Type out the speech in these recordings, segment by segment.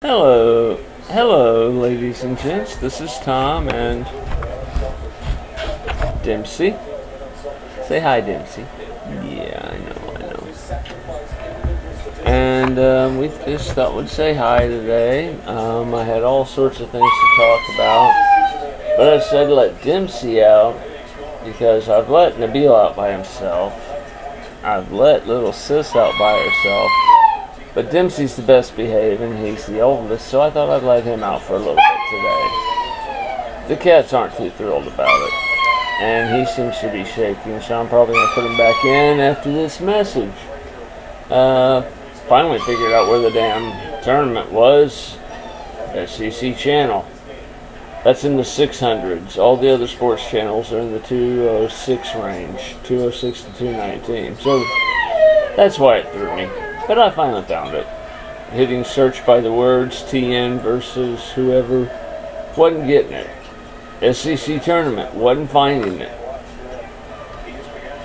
Hello, ladies and gents. This is Tom and Dempsey. Say hi, Dempsey. Yeah, I know. And we just thought we'd say hi today. I had all sorts of things to talk about, but I said let Dempsey out because I've let Nabil out by himself. I've let little sis out by herself. But Dempsey's the best behaved and he's the oldest, so I thought I'd let him out for a little bit today. The cats aren't too thrilled about it, and he seems to be shaking, so I'm probably going to put him back in after this message. Finally figured out where the damn tournament was. SEC channel. That's in the 600s. All the other sports channels are in the 206 range, 206 to 219. So that's why it threw me. But I finally found it. Hitting search by the words TN versus whoever, wasn't getting it. SEC tournament, wasn't finding it.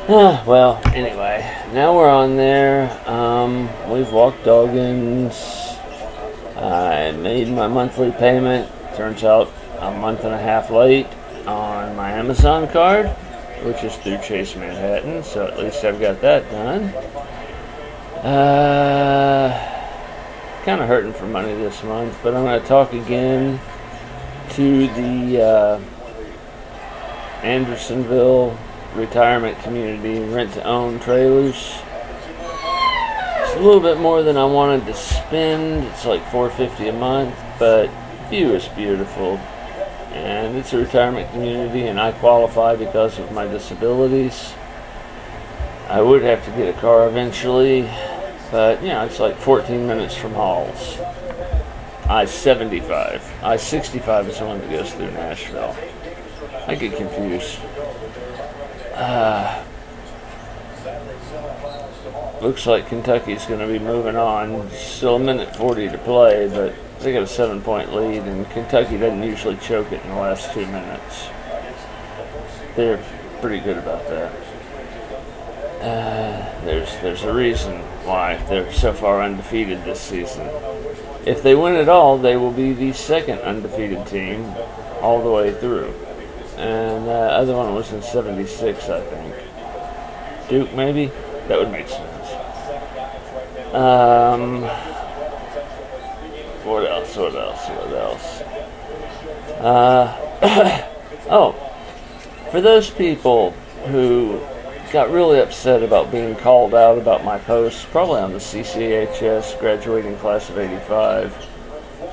Well, anyway, now we're on there. We've walked Doggins. I made my monthly payment. Turns out I'm a month and a half late on my Amazon card, which is through Chase Manhattan, so at least I've got that done. Kind of hurting for money this month, but I'm going to talk again to the Andersonville retirement community rent-to-own trailers. It's a little bit more than I wanted to spend. It's like $450 a month, but view is beautiful, and it's a retirement community, and I qualify because of my disabilities. I would have to get a car eventually, but it's like 14 minutes from Halls. I-75. I-65 is the one that goes through Nashville. I get confused. Looks like Kentucky's going to be moving on. Still a minute 40 to play, but they got a 7-point lead, and Kentucky doesn't usually choke it in the last 2 minutes. They're pretty good about that. There's a reason why they're so far undefeated this season. If they win it all, they will be the second undefeated team all the way through. And the other one was in 76, I think. Duke, maybe? That would make sense. What else? For those people who got really upset about being called out about my posts, probably on the CCHS graduating class of 85.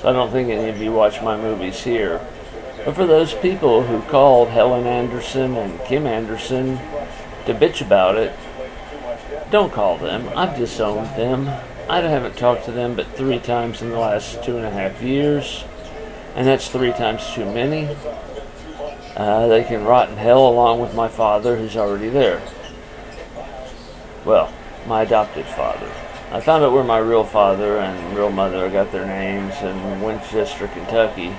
So I don't think any of you watch my movies here. But for those people who called Helen Anderson and Kim Anderson to bitch about it, don't call them. I've disowned them. I haven't talked to them but 3 times in the last 2.5 years, and that's 3 times too many. They can rot in hell along with my father, who's already there. Well, my adopted father. I found out where my real father and real mother got their names in Winchester, Kentucky,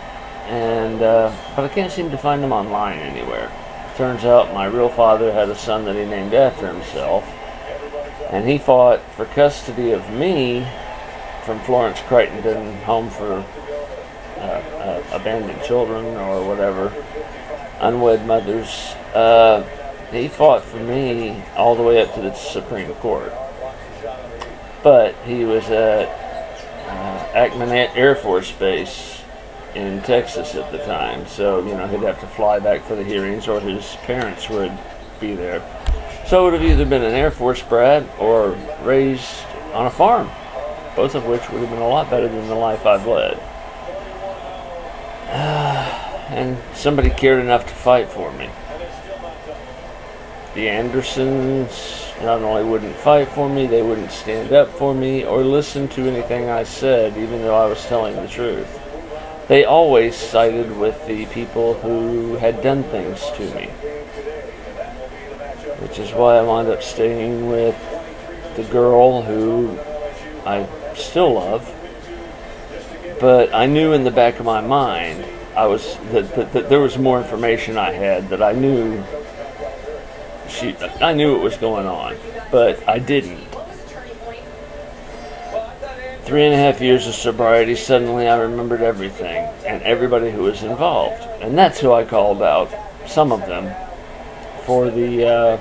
and but I can't seem to find them online anywhere. Turns out my real father had a son that he named after himself, and he fought for custody of me from Florence Crittenden Home for Abandoned Children or whatever, unwed mothers. He fought for me all the way up to the Supreme Court. But he was at Ackman Air Force Base in Texas at the time. So, he'd have to fly back for the hearings, or his parents would be there. So it would have either been an Air Force brat or raised on a farm, both of which would have been a lot better than the life I've led. And somebody cared enough to fight for me. The Andersons not only wouldn't fight for me, they wouldn't stand up for me or listen to anything I said, even though I was telling the truth. They always sided with the people who had done things to me, which is why I wound up staying with the girl who I still love. But I knew in the back of my mind that there was more information I had that I knew. I knew what was going on, but I didn't. 3.5 years of sobriety, suddenly I remembered everything and everybody who was involved. And that's who I called out, some of them, for the,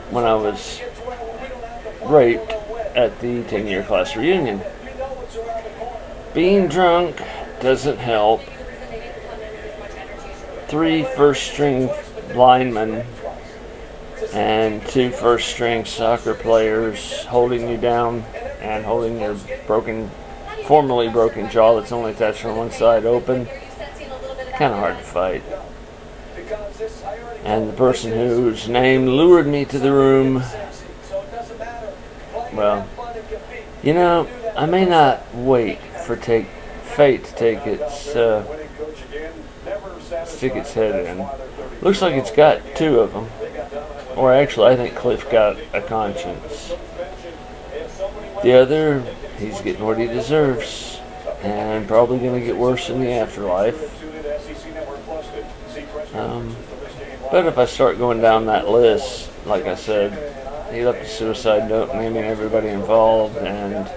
when I was raped at the 10-year class reunion. Being drunk doesn't help. 3 first-string linemen and 2 first-string soccer players holding you down and holding your formerly broken jaw that's only attached on one side open. Kind of hard to fight. And the person whose name lured me to the room, well, you know, I may not wait for fate to take stick its head in. Looks like it's got 2 of them. Or actually, I think Cliff got a conscience. The other, he's getting what he deserves. And probably going to get worse in the afterlife. But if I start going down that list, like I said, he left a suicide note naming everybody involved, and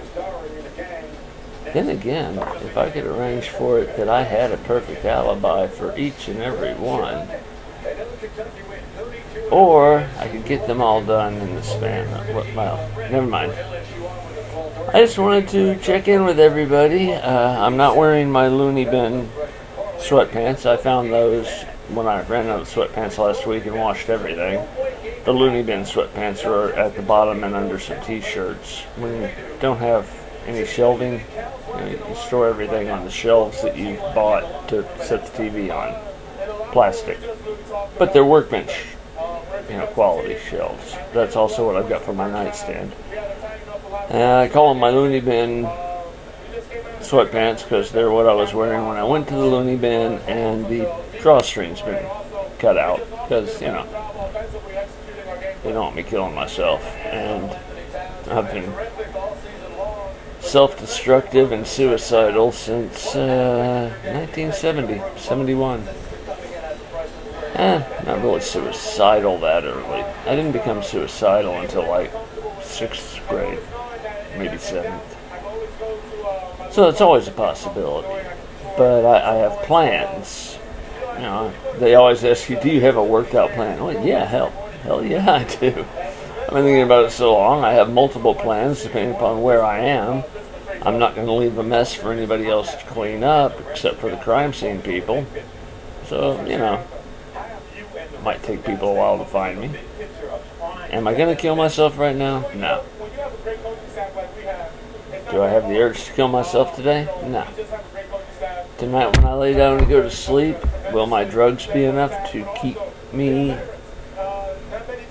then again, if I could arrange for it that I had a perfect alibi for each and every one, or I could get them all done in the span of, well, never mind. I just wanted to check in with everybody. I'm not wearing my Looney Bin sweatpants. I found those when I ran out of sweatpants last week and washed everything. The Looney Bin sweatpants are at the bottom and under some t-shirts. When you don't have any shelving, you store everything on the shelves that you bought to set the TV on. Plastic. But they're workbench, quality shelves. That's also what I've got for my nightstand. And I call them my Looney Bin sweatpants because they're what I was wearing when I went to the Looney Bin, and the drawstring's been cut out because, they don't want me killing myself. And I've been self-destructive and suicidal since 1971. Not really suicidal that early. I didn't become suicidal until like 6th grade, maybe 7th. So it's always a possibility. But I have plans. They always ask you, do you have a worked out plan? Oh, yeah, hell yeah, I do. I've been thinking about it so long. I have multiple plans depending upon where I am. I'm not going to leave a mess for anybody else to clean up, except for the crime scene people. So, it might take people a while to find me. Am I going to kill myself right now? No. Do I have the urge to kill myself today? No. Tonight when I lay down to go to sleep, will my drugs be enough to keep me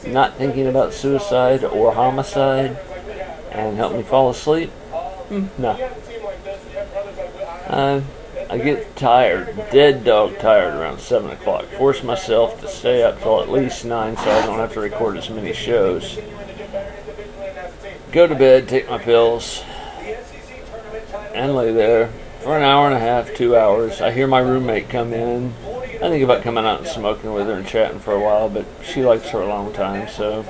not thinking about suicide or homicide and help me fall asleep? No. I get tired, dead dog tired around 7 o'clock. Force myself to stay up till at least 9 so I don't have to record as many shows. Go to bed, take my pills, and lay there for an hour and a half, 2 hours. I hear my roommate come in. I think about coming out and smoking with her and chatting for a while, but she likes her a long time, so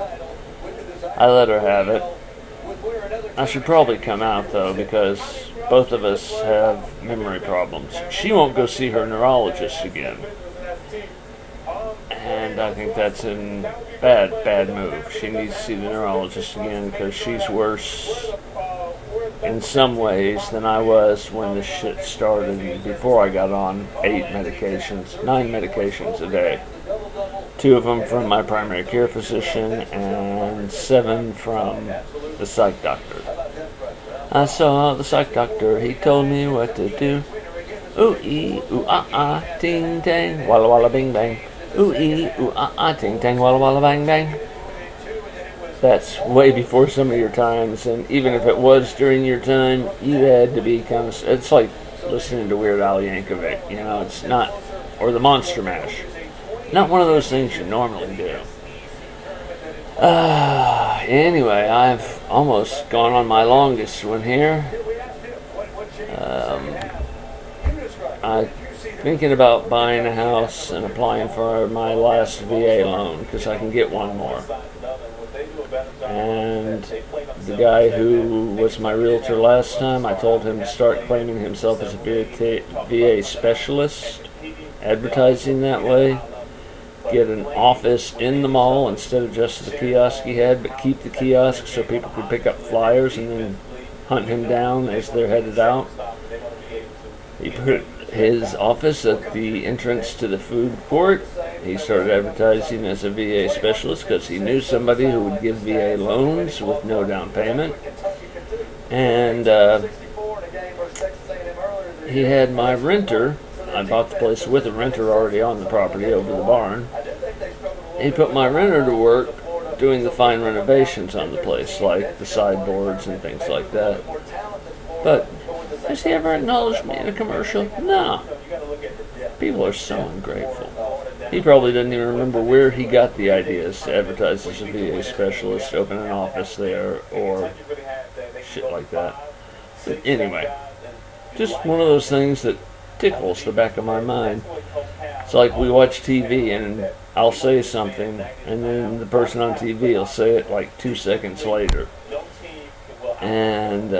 I let her have it. I should probably come out, though, because both of us have memory problems. She won't go see her neurologist again. And I think that's a bad move. She needs to see the neurologist again because she's worse in some ways than I was when this shit started before I got on 9 medications a day. 2 of them from my primary care physician and 7 from the psych doctor. I saw the psych doctor, he told me what to do. Ooh-ee, ooh-ah-ah, ting-tang, walla-walla bing-bang. Ooh-ee, ooh-ah-ah, ting-tang, walla-walla bang-bang. That's way before some of your times, and even if it was during your time, you had to be kind of... It's like listening to Weird Al Yankovic, it's not... Or the Monster Mash. Not one of those things you normally do. Anyway, I've almost gone on my longest one here. I'm thinking about buying a house and applying for my last VA loan because I can get one more. And the guy who was my realtor last time, I told him to start claiming himself as a VA specialist, advertising that way. Get an office in the mall instead of just the kiosk he had, but keep the kiosk so people could pick up flyers and then hunt him down as they're headed out. He put his office at the entrance to the food court. He started advertising as a VA specialist because he knew somebody who would give VA loans with no down payment. And he had my renter. I bought the place with a renter already on the property over the barn. He put my renter to work doing the fine renovations on the place, like the sideboards and things like that. But has he ever acknowledged me in a commercial? No. People are so ungrateful. He probably doesn't even remember where he got the ideas to advertise as a VA specialist, open an office there, or shit like that. But anyway, just one of those things that tickles the back of my mind. It's like we watch TV and I'll say something and then the person on TV will say it like 2 seconds later. And,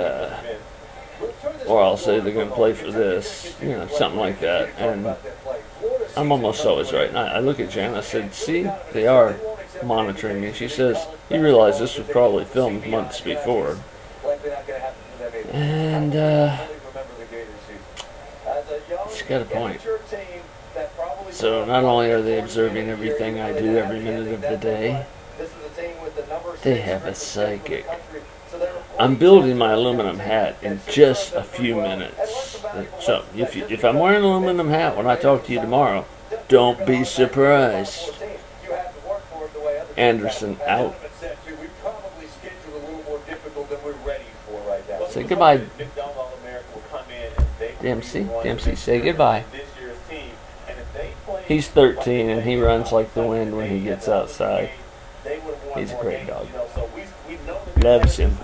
or I'll say they're going to play for this, something like that. And I'm almost always right. And I look at Jan, I said, see, they are monitoring me. She says, you realize this was probably filmed months before. And, she's got a point. So not only are they observing everything I do every minute of the day, they have a psychic. I'm building my aluminum hat in just a few minutes. So if I'm wearing an aluminum hat when I talk to you tomorrow, don't be surprised. Anderson out. Say goodbye. Dempsey, say goodbye. He's 13 and he runs like the wind when he gets outside. He's a great dog. Loves him.